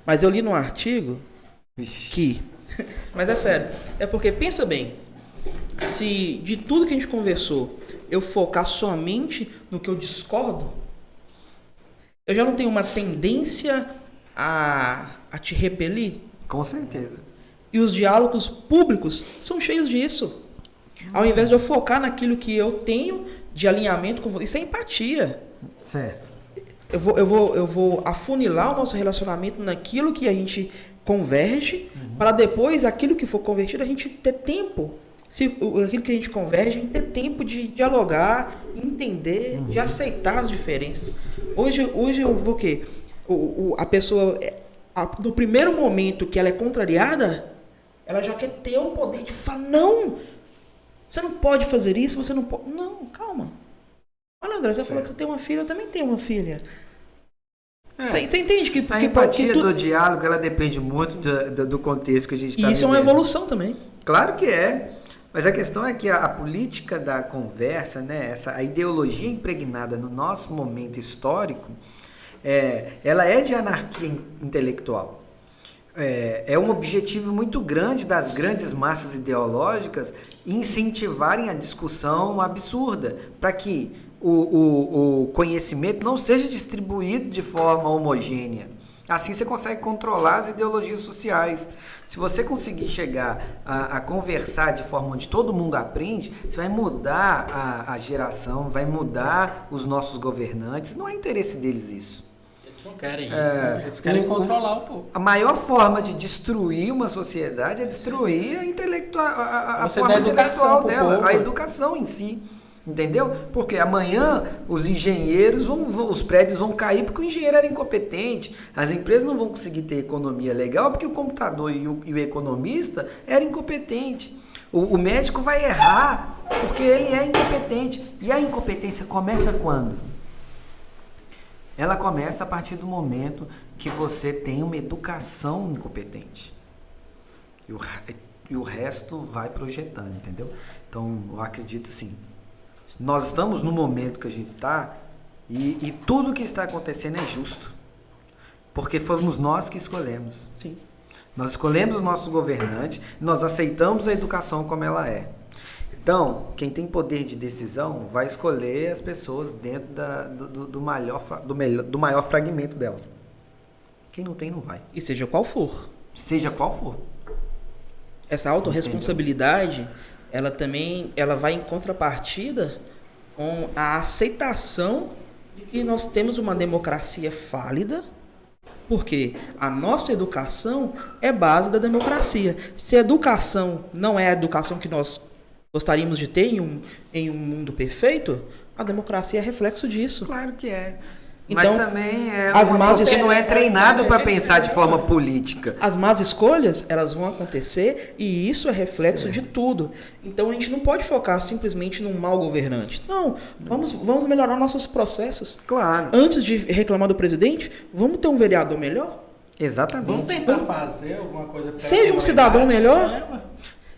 Mas eu li num artigo Vixe. que... Mas é sério. É porque, pensa bem, se de tudo que a gente conversou, eu focar somente no que eu discordo, eu já não tenho uma tendência a te repelir? Com certeza. E os diálogos públicos são cheios disso. Ao invés de eu focar naquilo que eu tenho de alinhamento com você, isso é empatia. Certo. Eu vou afunilar o nosso relacionamento naquilo que a gente converge, para depois, aquilo que for convertido, a gente ter tempo. Aquilo que a gente converge, a gente ter tempo de dialogar, entender, de aceitar as diferenças. Hoje eu vou o quê? A pessoa, no primeiro momento que ela é contrariada, ela já quer ter o poder de falar, não, você não pode fazer isso, você não pode... Não, calma. Olha, André, você falou que você tem uma filha, eu também tenho uma filha. Você entende que... A empatia do diálogo, ela depende muito do contexto que a gente está vivendo. E isso é uma evolução também. Claro que é. Mas a questão é que a política da conversa, né, a ideologia impregnada no nosso momento histórico, ela é de anarquia intelectual. É um objetivo muito grande das grandes massas ideológicas incentivarem a discussão absurda, para que o conhecimento não seja distribuído de forma homogênea. Assim você consegue controlar as ideologias sociais. Se você conseguir chegar a conversar de forma onde todo mundo aprende, você vai mudar a geração, vai mudar os nossos governantes. Não é interesse deles isso. Não querem isso, eles querem controlar o povo. A maior forma de destruir uma sociedade é destruir a forma intelectual dela, a educação em si. Entendeu? Porque amanhã os engenheiros, os prédios vão cair porque o engenheiro era incompetente, as empresas não vão conseguir ter economia legal porque o computador e o economista era incompetente. O médico vai errar porque ele é incompetente. E a incompetência começa quando? Ela começa a partir do momento que você tem uma educação incompetente. E o resto vai projetando, entendeu? Então, eu acredito assim, nós estamos no momento que a gente está e tudo que está acontecendo é justo. Porque fomos nós que escolhemos. Sim. Nós escolhemos os nossos governantes, nós aceitamos a educação como ela é. Então, quem tem poder de decisão vai escolher as pessoas dentro do maior fragmento delas. Quem não tem, não vai. E seja qual for. Seja qual for. Essa autorresponsabilidade, ela vai em contrapartida com a aceitação de que nós temos uma democracia fálida, porque a nossa educação é base da democracia. Se a educação não é a educação que nós gostaríamos de ter em um mundo perfeito, a democracia é reflexo disso. Claro que é. Então, mas também você não é treinado para pensar de forma política. As más escolhas, elas vão acontecer e isso é reflexo de tudo. Então a gente não pode focar simplesmente num mau governante. Não, vamos melhorar nossos processos. Claro. Antes de reclamar do presidente, vamos ter um vereador melhor? Exatamente. Vamos tentar fazer alguma coisa para Seja um cidadão melhor.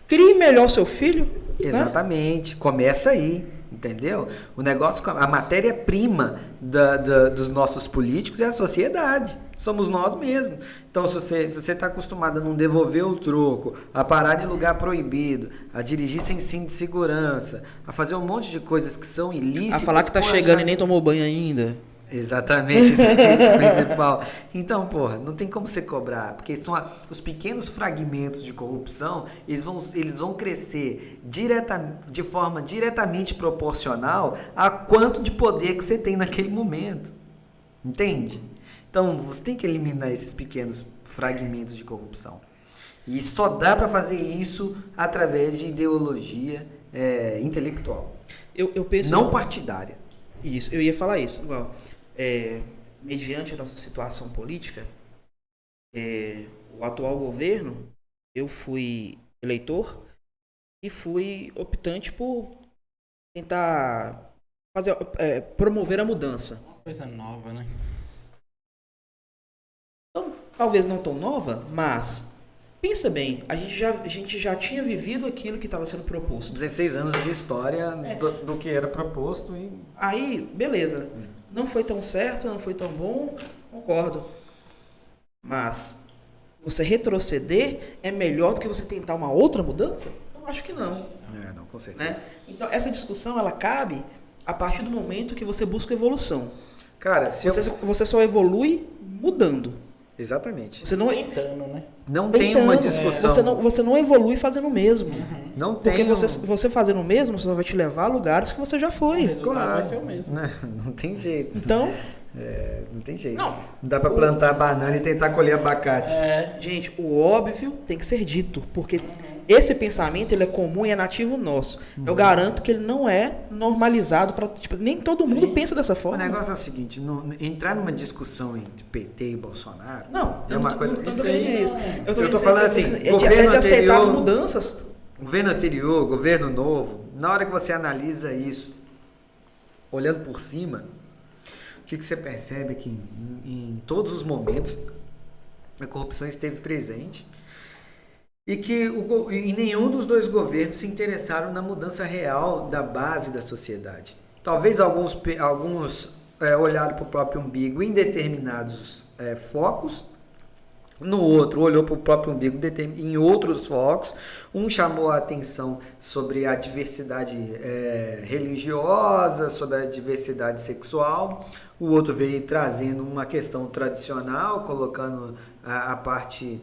Crie melhor seu filho. Exatamente. Né? Começa aí. Entendeu? O negócio, a matéria-prima dos nossos políticos é a sociedade. Somos nós mesmos. Então, se você está acostumado a não devolver o troco, a parar em lugar proibido, a dirigir sem cinto de segurança, a fazer um monte de coisas que são ilícitas... A falar que tá chegando e nem tomou banho ainda. Exatamente, isso é o principal. Então, porra, não tem como você cobrar, porque são os pequenos fragmentos de corrupção, eles vão crescer de forma diretamente proporcional a quanto de poder que você tem naquele momento. Entende? Então, você tem que eliminar esses pequenos fragmentos de corrupção. E só dá para fazer isso através de ideologia intelectual. Eu penso não partidária. Isso, eu ia falar isso. Igual, mediante a nossa situação política, o atual governo, eu fui eleitor e fui optante por tentar promover a mudança. Coisa nova, né? Então, talvez não tão nova, mas pensa bem, a gente já tinha vivido aquilo que estava sendo proposto. 16 anos de história do que era proposto. Aí, beleza. Não foi tão certo, não foi tão bom, concordo. Mas você retroceder é melhor do que você tentar uma outra mudança? Eu acho que não. Não, com certeza. Né? Então, essa discussão, ela cabe a partir do momento que você busca evolução. Cara, se Você só evolui mudando. Exatamente. Você não Tentando, né? Não tem uma discussão. Você não evolui fazendo o mesmo. Não tem. Porque você fazendo o mesmo, só vai te levar a lugares que você já O foi. resultado vai ser o mesmo. Não tem jeito. Então, Não tem jeito. Não. Dá pra plantar banana e tentar colher abacate. gente, o óbvio tem que ser dito. Porque esse pensamento, ele é comum e é nativo nosso. Eu garanto que ele não é normalizado para nem todo mundo pensa dessa O forma. negócio é o seguinte, entrar numa discussão entre PT e Bolsonaro Não, é uma coisa... Eu tô querendo dizer isso. Eu tô falando assim, é governo de aceitar as anterior- mudanças. Governo anterior, governo novo, na hora que você analisa isso, olhando por cima, o que você percebe é que em todos os momentos a corrupção esteve presente e que em nenhum dos dois governos se interessaram na mudança real da base da sociedade. Talvez alguns olharam para o próprio umbigo em determinados focos, no outro olhou para o próprio umbigo em outros focos, um chamou a atenção sobre a diversidade religiosa, sobre a diversidade sexual, o outro veio trazendo uma questão tradicional, colocando a parte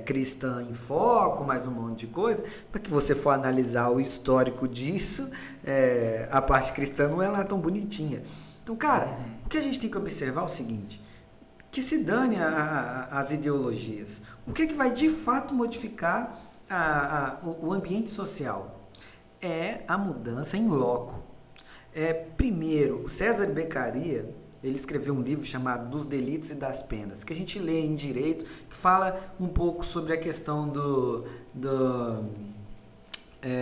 cristã em foco, mais um monte de coisa. Para que você for analisar o histórico disso, a parte cristã não é lá tão bonitinha. Então, cara, o que a gente tem que observar é o seguinte: que se dane as ideologias. O que vai de fato modificar o ambiente social? É a mudança em loco. Primeiro, o César Beccaria, ele escreveu um livro chamado Dos Delitos e das Penas, que a gente lê em direito, que fala um pouco sobre a questão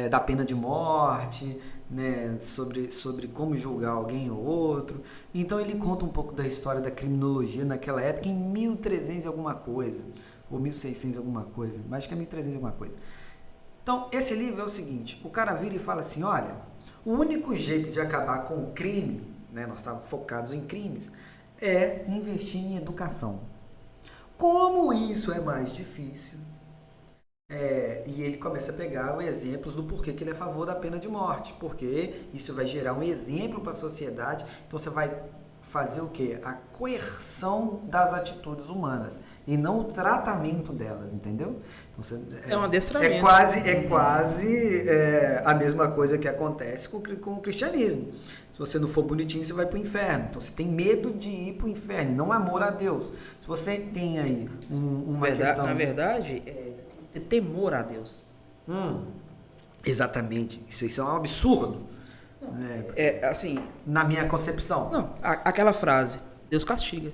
da pena de morte, né, sobre como julgar alguém ou outro. Então ele conta um pouco da história da criminologia naquela época, em 1300 e alguma coisa, ou 1600 e alguma coisa, mas acho que é 1300 e alguma coisa. Então esse livro é o seguinte: o cara vira e fala assim, olha, o único jeito de acabar com o crime, né, nós estávamos focados em crimes, é investir em educação. Como isso é mais difícil? E ele começa a pegar os exemplos do porquê que ele é a favor da pena de morte, porque isso vai gerar um exemplo para a sociedade. Então você vai fazer o quê? A coerção das atitudes humanas e não o tratamento delas, entendeu? Então, um adestramento. É quase a mesma coisa que acontece com o cristianismo. Se você não for bonitinho, você vai para o inferno. Então você tem medo de ir para o inferno, não amor a Deus. Se você tem aí uma questão... Na verdade, ter temor a Deus. Exatamente. Isso é um absurdo. Assim... Na minha concepção. Não, aquela frase, Deus castiga.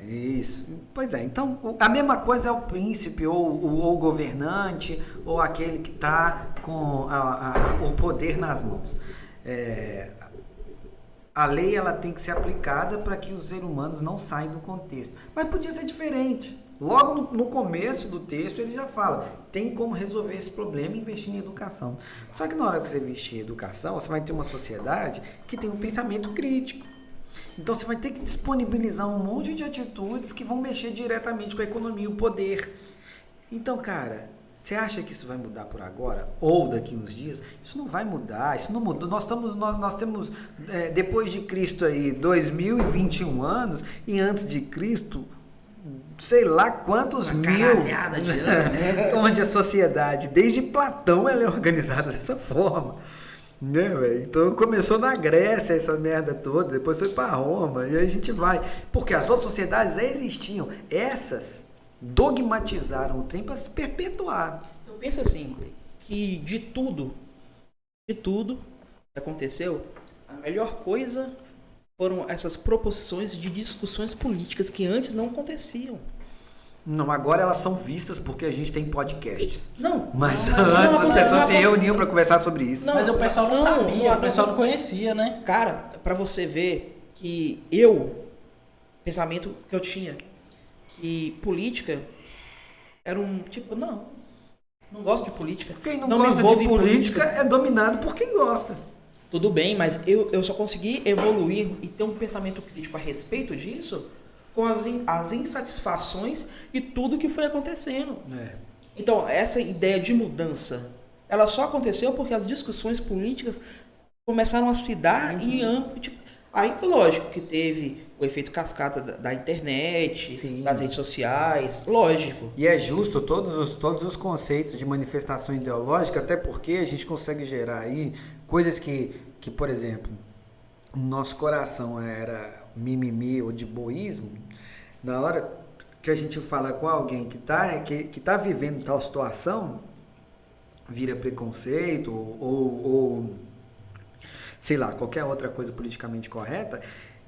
Isso. Pois é, então a mesma coisa é o príncipe, ou o governante, ou aquele que está com o poder nas mãos. A lei ela tem que ser aplicada para que os seres humanos não saiam do contexto. Mas podia ser diferente. Logo no começo do texto ele já fala, tem como resolver esse problema investindo em educação. Só que na hora que você investir em educação, você vai ter uma sociedade que tem um pensamento crítico. Então você vai ter que disponibilizar um monte de atitudes que vão mexer diretamente com a economia e o poder. Então, cara, você acha que isso vai mudar por agora? Ou daqui uns dias? Isso não vai mudar, isso não mudou. Nós temos, depois de Cristo aí, 2021 anos, e antes de Cristo, sei lá quantos mil, de anos, né? onde a sociedade, desde Platão, ela é organizada dessa forma. Né, véio? Então começou na Grécia essa merda toda, depois foi para Roma, e aí a gente vai. Porque as outras sociedades já existiam. Essas dogmatizaram o trem para se perpetuar. Eu penso assim, que de tudo que aconteceu, a melhor coisa foram essas proposições de discussões políticas que antes não aconteciam. Não, agora elas são vistas porque a gente tem podcasts. Não. Mas antes as pessoas se reuniam para conversar sobre isso. Mas o pessoal não sabia, o pessoal não conhecia, né? Cara, para você ver que pensamento que eu tinha, que política era um tipo, não gosto de política. Quem não me gosta envolvo de em política é dominado por quem gosta. Tudo bem, mas eu só consegui evoluir e ter um pensamento crítico a respeito disso com as insatisfações e tudo que foi acontecendo. É. Então, essa ideia de mudança, ela só aconteceu porque as discussões políticas começaram a se dar em âmbito... Tipo, aí, lógico, que teve o efeito cascata da internet, Sim. das redes sociais, lógico. E é justo todos os conceitos de manifestação ideológica, até porque a gente consegue gerar aí coisas que por exemplo, no nosso coração era mimimi ou de boísmo, na hora que a gente fala com alguém que tá vivendo tal situação, vira preconceito ou sei lá, qualquer outra coisa politicamente correta,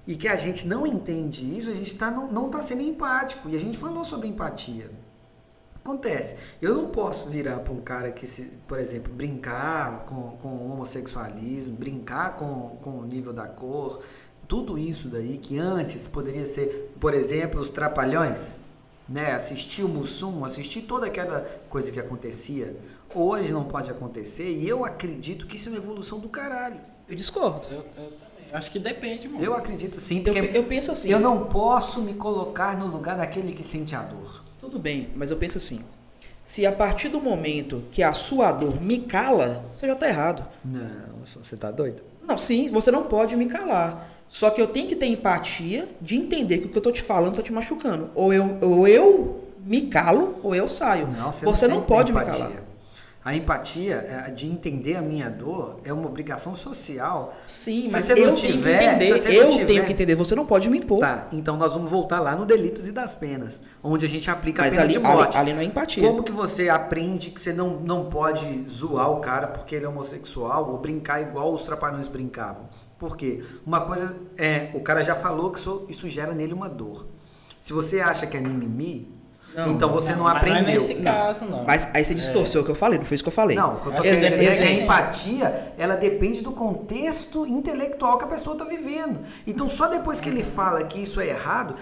e que a gente não entende isso, a gente não está sendo empático. E a gente falou sobre empatia. Acontece. Eu não posso virar para um cara que, por exemplo, brincar com o homossexualismo, brincar com o nível da cor, tudo isso daí que antes poderia ser, por exemplo, os Trapalhões, né? Assistir o Mussum, assistir toda aquela coisa que acontecia. Hoje não pode acontecer, e eu acredito que isso é uma evolução do caralho. Eu discordo. Eu também. Acho que depende, mano. Eu acredito sim, porque Eu penso assim. eu não posso me colocar no lugar daquele que sente a dor. Tudo bem, mas eu penso assim. Se a partir do momento que a sua dor me cala, você já tá errado. Não, você tá doido? Não, sim, você não pode me calar. Só que eu tenho que ter empatia de entender que o que eu tô te falando tá te machucando. Ou eu me calo, ou eu saio. Não, você não pode me calar. A empatia de entender a minha dor é uma obrigação social. Sim, Se mas você eu não tenho tiver, que entender. se você Eu não tiver- tenho que entender. Você não pode me impor. Tá, então nós vamos voltar lá no Delitos e das Penas, onde a gente aplica Mas a pena ali, de morte. ali não é empatia. Como que você aprende que você não pode zoar o cara porque ele é homossexual ou brincar igual os Trapalhões brincavam? Por quê? Uma coisa o cara já falou que isso gera nele uma dor. Se você acha que é mimimi, então você não mas aprendeu. Não é nesse caso, não. Mas aí você distorceu o que eu falei, não foi isso que eu falei. Não, o que eu tô Exe- querendo dizer é que a exe- empatia, ela depende do contexto intelectual que a pessoa está vivendo. Então, só depois que ele fala que isso é errado,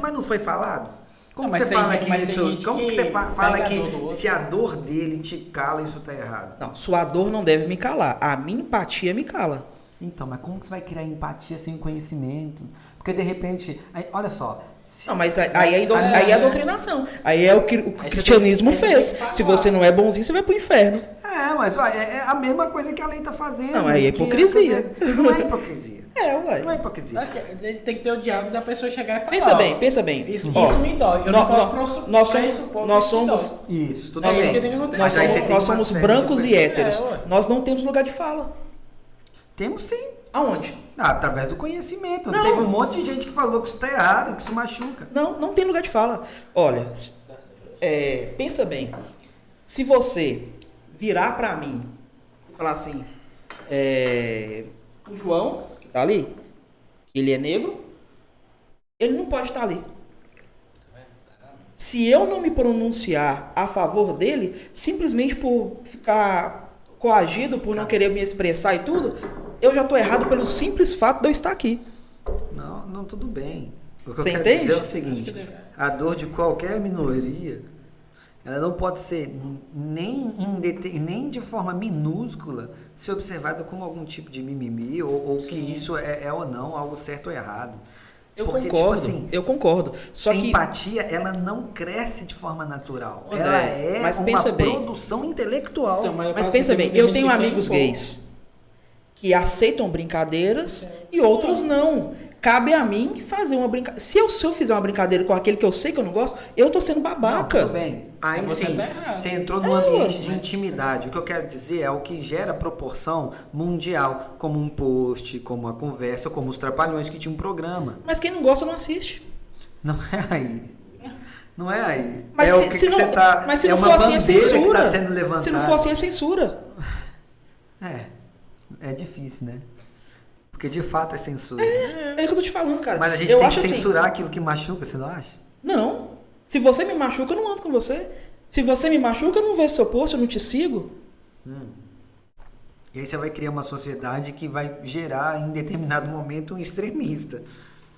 mas não foi falado? Como Não, que mas você tem fala gente- que mas tem isso... gente Como que que você fala pega a que dor do outro. se a dor dele te cala, isso tá errado? Não, sua dor não deve me calar. A minha empatia me cala. Então, mas como que você vai criar empatia sem conhecimento? Porque, de repente... olha só... Não, mas aí é a doutrinação. Aí é o que o Aí você cristianismo tem que fez. falar. Se você não é bonzinho, você vai pro inferno. Mas é a mesma coisa que a lei tá fazendo. Não, aí é que hipocrisia. Não é hipocrisia. Uai. Não é hipocrisia. Acho que tem que ter o diálogo da pessoa chegar e falar. Pensa bem. Isso Ó, me dói. Eu não posso nós pressupor nós que isso somos, dói. Isso, tudo nós, isso bem. que tem que acontecer. nós Mas aí somos, você tem nós uma somos série brancos de e héteros. ué. Nós não temos lugar de fala. Temos sim. Aonde? Através do conhecimento. Não. Teve um monte de gente que falou que isso tá errado, que isso machuca. Não tem lugar de fala. Olha, pensa bem. Se você virar pra mim e falar assim, o João, que tá ali, que ele é negro, ele não pode estar ali. Se eu não me pronunciar a favor dele, simplesmente por ficar coagido, por não querer me expressar e tudo, eu já tô errado pelo simples fato de eu estar aqui. Não, tudo bem. O que eu Você quero entende? dizer é o seguinte, a dor de qualquer minoria, ela não pode ser nem de forma minúscula ser observada como algum tipo de mimimi ou que isso é ou não algo certo ou errado. Porque, Eu concordo. Só a que empatia, ela não cresce de forma natural. André, Ela é mas uma pensa bem. produção intelectual. Então, eu Mas falo pensa assim, bem, tem eu gente tenho que tem amigos um pouco. gays que aceitam brincadeiras e outros não. Cabe a mim fazer uma brincadeira. Se eu fizer uma brincadeira com aquele que eu sei que eu não gosto, eu tô sendo babaca. Não, tudo bem. Aí Mas você sim, tá errado. você entrou num ambiente de intimidade. O que eu quero dizer é o que gera proporção mundial, como um post, como uma conversa, como os Trapalhões que tinha um programa. Mas quem não gosta não assiste. Não é aí. Não é aí. Mas é se, o que se que não, você tá. mas se é não uma for assim, é bandeira que censura. tá sendo levantada. Se não for assim, é censura. É difícil, né? Porque de fato é censura. É o que eu tô te falando, cara. Mas a gente eu tem acho que assim, censurar aquilo que machuca, você não acha? Não. Se você me machuca, eu não ando com você. Se você me machuca, eu não vejo seu post, eu não te sigo. E aí você vai criar uma sociedade que vai gerar, em determinado momento, um extremista.